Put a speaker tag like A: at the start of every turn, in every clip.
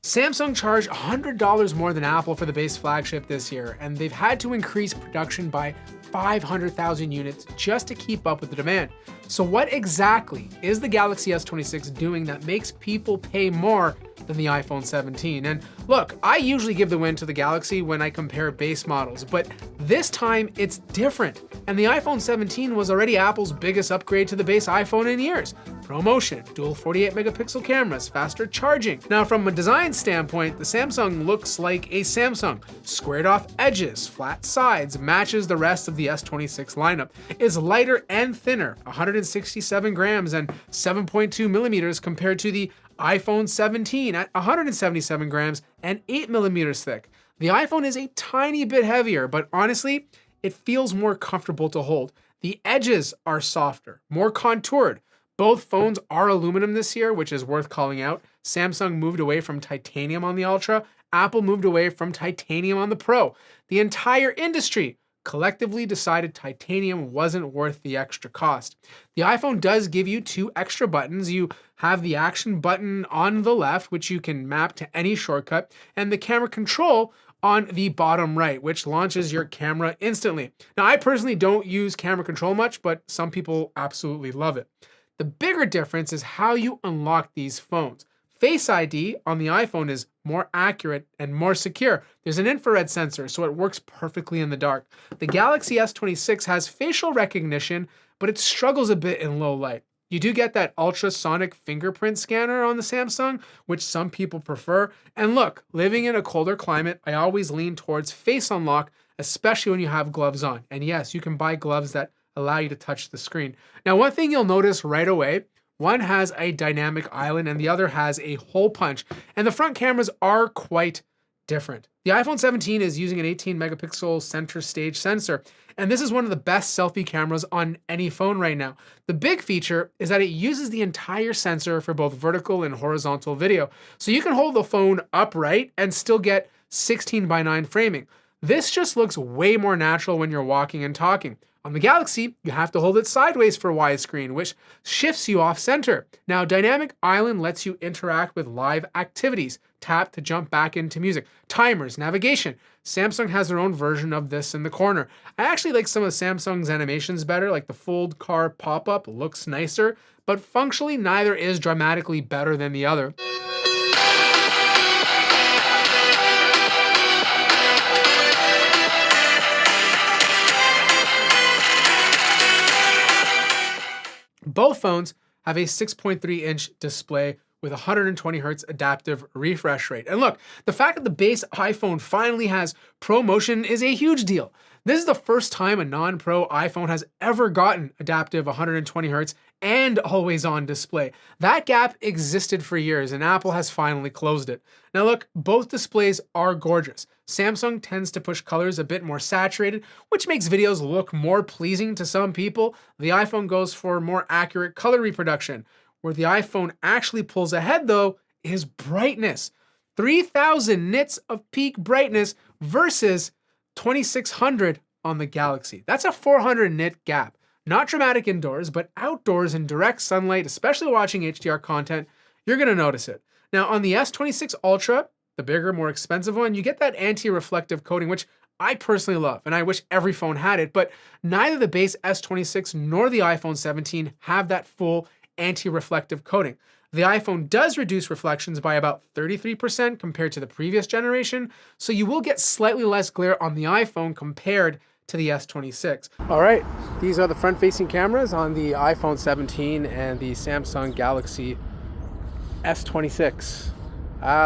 A: Samsung charged $100 more than Apple for the base flagship this year, and they've had to increase production by 500,000 units just to keep up with the demand. So what exactly is the Galaxy S26 doing that makes people pay more than the iPhone 17? And look, I usually give the win to the Galaxy when I compare base models, but this time it's different. And the iPhone 17 was already Apple's biggest upgrade to the base iPhone in years. ProMotion, dual 48 megapixel cameras, faster charging. Now from a design standpoint, the Samsung looks like a Samsung. Squared off edges, flat sides, matches the rest of the S26 lineup. It's lighter and thinner, 167 grams and 7.2 millimeters compared to the iPhone 17 at 177 grams and 8 millimeters thick. The iPhone is a tiny bit heavier, but honestly, it feels more comfortable to hold. The edges are softer, more contoured. Both phones are aluminum this year, which is worth calling out. Samsung moved away from titanium on the Ultra. Apple moved away from titanium on the Pro. The entire industry collectively decided titanium wasn't worth the extra cost. The iPhone does give you 2 extra buttons. You have the action button on the left, which you can map to any shortcut, and the camera control on the bottom right, which launches your camera instantly. Now, I personally don't use camera control much, but some people absolutely love it. The bigger difference is how you unlock these phones. Face ID on the iPhone is more accurate and more secure. There's an infrared sensor, so it works perfectly in the dark. The Galaxy S26 has facial recognition, but it struggles a bit in low light. You do get that ultrasonic fingerprint scanner on the Samsung, which some people prefer. And look, living in a colder climate, I always lean towards face unlock, especially when you have gloves on. And yes, you can buy gloves that allow you to touch the screen. Now, one thing you'll notice right away, one has a dynamic island and the other has a hole punch, and the front cameras are quite different. The iPhone 17 is using an 18 megapixel center stage sensor, and this is one of the best selfie cameras on any phone right now. The big feature is that it uses the entire sensor for both vertical and horizontal video, so you can hold the phone upright and still get 16:9 framing. This just looks way more natural when you're walking and talking. On the Galaxy, you have to hold it sideways for widescreen, which shifts you off center. Now, Dynamic Island lets you interact with live activities. Tap to jump back into music. Timers, navigation. Samsung has their own version of this in the corner. I actually like some of Samsung's animations better, like the fold car pop-up looks nicer, but functionally neither is dramatically better than the other. Both phones have a 6.3-inch display with 120 Hz adaptive refresh rate. And look, the fact that the base iPhone finally has ProMotion is a huge deal. This is the first time a non-Pro iPhone has ever gotten adaptive 120 Hz and always-on display. That gap existed for years, and Apple has finally closed it. Now look, both displays are gorgeous. Samsung tends to push colors a bit more saturated, which makes videos look more pleasing to some people. The iPhone goes for more accurate color reproduction. Where the iPhone actually pulls ahead, though, is brightness. 3,000 nits of peak brightness versus 2,600 on the Galaxy. That's a 400 nit gap. Not dramatic indoors, but outdoors in direct sunlight, especially watching HDR content, you're going to notice it. Now, on the S26 Ultra, the bigger, more expensive one, you get that anti-reflective coating, which I personally love, and I wish every phone had it, but neither the base S26 nor the iPhone 17 have that full anti-reflective coating. The iPhone does reduce reflections by about 33% compared to the previous generation, so you will get slightly less glare on the iPhone compared to the S26. All right, these are the front-facing cameras on the iPhone 17 and the Samsung Galaxy S26.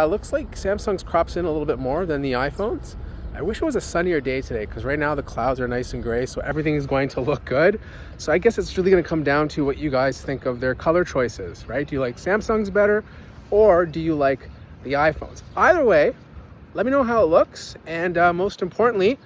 A: Looks like Samsung's crops in a little bit more than the iPhone's. I wish it was a sunnier day today, because right now the clouds are nice and gray, so everything is going to look good. So I guess it's really going to come down to what you guys think of their color choices, right? Do you like Samsung's better, or do you like the iPhones? Either way, let me know how it looks, and most importantly,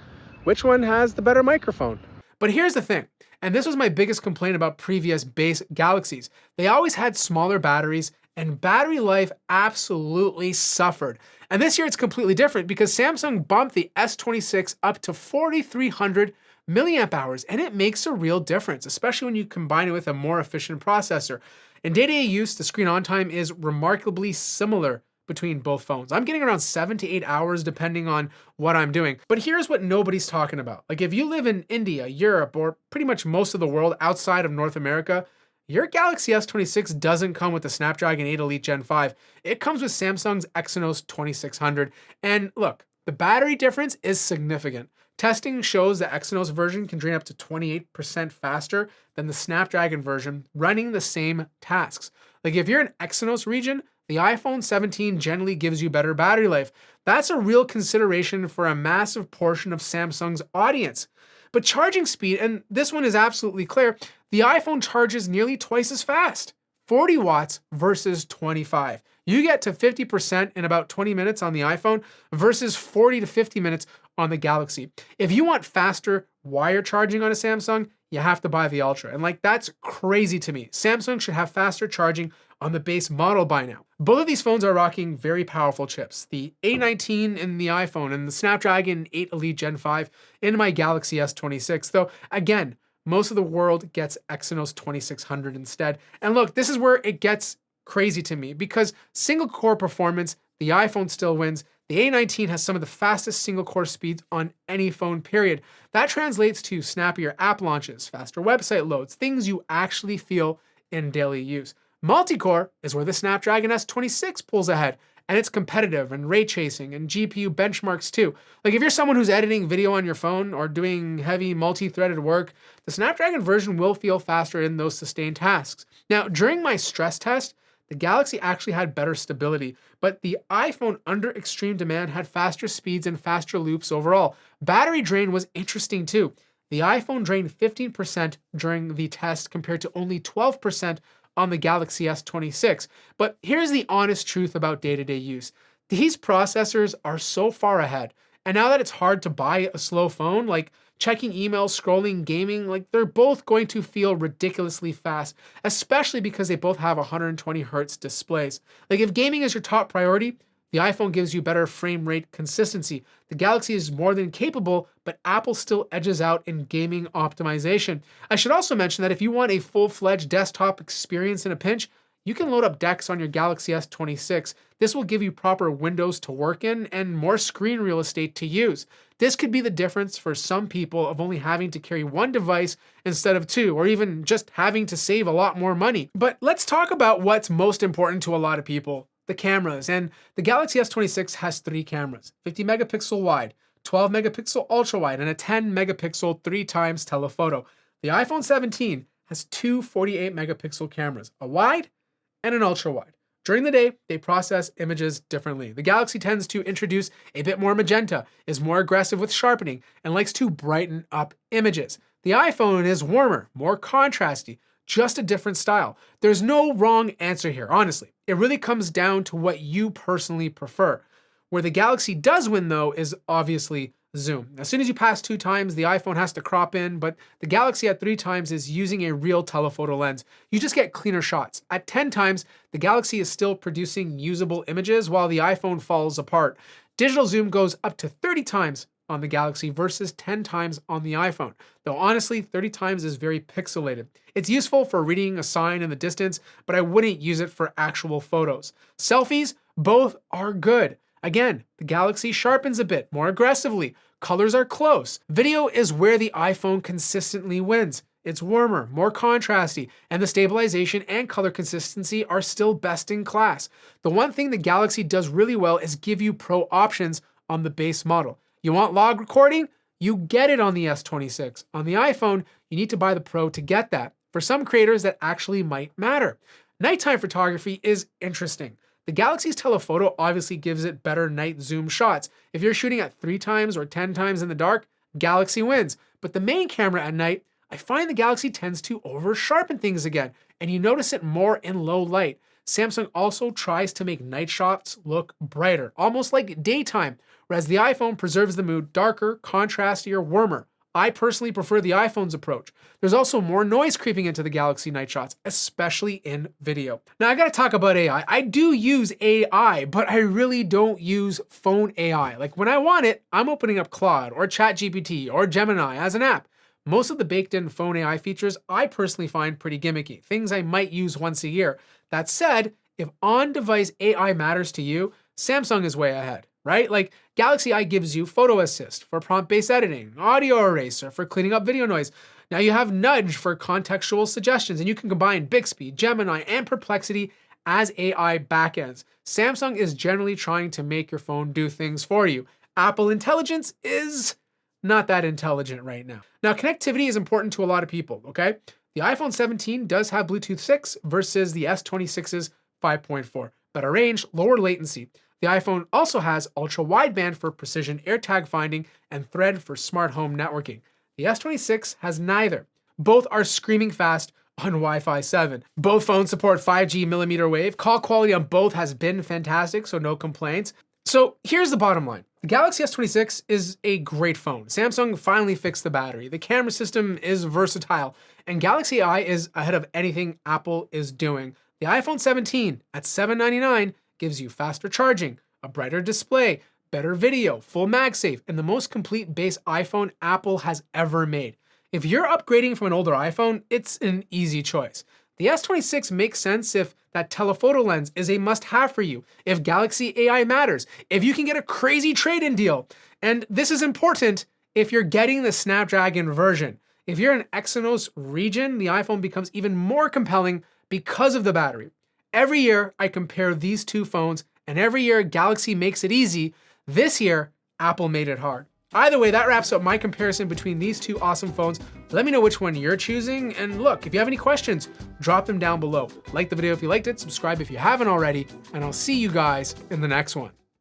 A: which one has the better microphone? But here's the thing, and this was my biggest complaint about previous base Galaxies. They always had smaller batteries, and battery life absolutely suffered. And this year it's completely different because Samsung bumped the S26 up to 4,300 milliamp hours, and it makes a real difference, especially when you combine it with a more efficient processor. In day-to-day use, the screen on time is remarkably similar between both phones. I'm getting around 7 to 8 hours depending on what I'm doing. But here's what nobody's talking about. Like if you live in India, Europe, or pretty much most of the world outside of North America, your Galaxy S26 doesn't come with the Snapdragon 8 Elite Gen 5. It comes with Samsung's Exynos 2600. And look, the battery difference is significant. Testing shows the Exynos version can drain up to 28% faster than the Snapdragon version running the same tasks. Like if you're in Exynos region, the iPhone 17 generally gives you better battery life. That's a real consideration for a massive portion of Samsung's audience. But charging speed, and this one is absolutely clear, the iPhone charges nearly twice as fast, 40 watts versus 25. You get to 50% in about 20 minutes on the iPhone versus 40 to 50 minutes on the Galaxy. If you want faster wire charging on a Samsung, you have to buy the Ultra. And like, that's crazy to me. Samsung should have faster charging on the base model by now. Both of these phones are rocking very powerful chips. The A19 in the iPhone and the Snapdragon 8 Elite Gen 5 in my Galaxy S26. Though again, most of the world gets Exynos 2600 instead. And look, this is where it gets crazy to me because single core performance, the iPhone still wins. The A19 has some of the fastest single core speeds on any phone, period. That translates to snappier app launches, faster website loads, things you actually feel in daily use. Multi-core is where the Snapdragon S26 pulls ahead, and it's competitive and ray tracing and GPU benchmarks too. Like if you're someone who's editing video on your phone or doing heavy multi-threaded work, the Snapdragon version will feel faster in those sustained tasks. Now, during my stress test, the Galaxy actually had better stability, but the iPhone under extreme demand had faster speeds and faster loops overall. Battery drain was interesting too. The iPhone drained 15% during the test compared to only 12% on the Galaxy S26. But here's the honest truth about day-to-day use. These processors are so far ahead. And now that it's hard to buy a slow phone, like checking emails, scrolling, gaming, like they're both going to feel ridiculously fast, especially because they both have 120 hertz displays. Like if gaming is your top priority, the iPhone gives you better frame rate consistency. The Galaxy is more than capable, but Apple still edges out in gaming optimization. I should also mention that if you want a full-fledged desktop experience in a pinch, you can load up Dex on your Galaxy S26. This will give you proper windows to work in and more screen real estate to use. This could be the difference for some people of only having to carry one device instead of two, or even just having to save a lot more money. But let's talk about what's most important to a lot of people. The cameras. And the Galaxy S26 has 3 cameras, 50 megapixel wide, 12 megapixel ultra wide, and a 10 megapixel 3x telephoto. The iPhone 17 has 2 48 megapixel cameras, a wide and an ultra wide. During the day, they process images differently. The Galaxy tends to introduce a bit more magenta, is more aggressive with sharpening, and likes to brighten up images. The iPhone is warmer, more contrasty, just a different style. There's no wrong answer here, honestly. It really comes down to what you personally prefer. Where the Galaxy does win though is obviously zoom. As soon as you pass 2 times, the iPhone has to crop in, but the Galaxy at 3 times is using a real telephoto lens. You just get cleaner shots. At 10 times, the Galaxy is still producing usable images while the iPhone falls apart. Digital zoom goes up to 30 times on the Galaxy versus 10 times on the iPhone. Though honestly, 30 times is very pixelated. It's useful for reading a sign in the distance, but I wouldn't use it for actual photos. Selfies, both are good. Again, the Galaxy sharpens a bit more aggressively. Colors are close. Video is where the iPhone consistently wins. It's warmer, more contrasty, and the stabilization and color consistency are still best in class. The one thing the Galaxy does really well is give you pro options on the base model. You want log recording? You get it on the S26. On the iPhone, you need to buy the Pro to get that. For some creators, that actually might matter. Nighttime photography is interesting. The Galaxy's telephoto obviously gives it better night zoom shots. If you're shooting at 3 times or 10 times in the dark, Galaxy wins. But the main camera at night, I find the Galaxy tends to over-sharpen things again, and you notice it more in low light. Samsung also tries to make night shots look brighter, almost like daytime, whereas the iPhone preserves the mood darker, contrastier, warmer. I personally prefer the iPhone's approach. There's also more noise creeping into the Galaxy night shots, especially in video. Now I gotta talk about AI. I do use AI, but I really don't use phone AI. Like when I want it, I'm opening up Claude or ChatGPT or Gemini as an app. Most of the baked-in phone AI features I personally find pretty gimmicky, things I might use once a year. That said, If on-device AI matters to you, Samsung is way ahead, right? Like Galaxy I gives you photo assist for prompt-based editing, audio eraser for cleaning up video noise. Now you have Nudge for contextual suggestions, and you can combine Bixby, Gemini, and Perplexity as AI backends. Samsung is generally trying to make your phone do things for you. Apple Intelligence is not that intelligent right now. Now, connectivity is important to a lot of people, okay? The iPhone 17 does have Bluetooth 6 versus the S26's 5.4. Better range, lower latency. The iPhone also has ultra-wideband for precision AirTag finding and Thread for smart home networking. The S26 has neither. Both are screaming fast on Wi-Fi 7. Both phones support 5G millimeter wave. Call quality on both has been fantastic, so no complaints. So here's the bottom line. The Galaxy S26 is a great phone. Samsung finally fixed the battery. The camera system is versatile, and Galaxy I is ahead of anything Apple is doing. The iPhone 17 at $799 gives you faster charging, a brighter display, better video, full MagSafe, and the most complete base iPhone Apple has ever made. If you're upgrading from an older iPhone, it's an easy choice. The S26 makes sense if that telephoto lens is a must-have for you, if Galaxy AI matters, if you can get a crazy trade-in deal. And this is important if you're getting the Snapdragon version. If you're an Exynos region, the iPhone becomes even more compelling because of the battery. Every year, I compare these two phones, and every year Galaxy makes it easy. This year, Apple made it hard. Either way, that wraps up my comparison between these two awesome phones. Let me know which one you're choosing, and look, if you have any questions, drop them down below. Like the video if you liked it, subscribe if you haven't already, and I'll see you guys in the next one.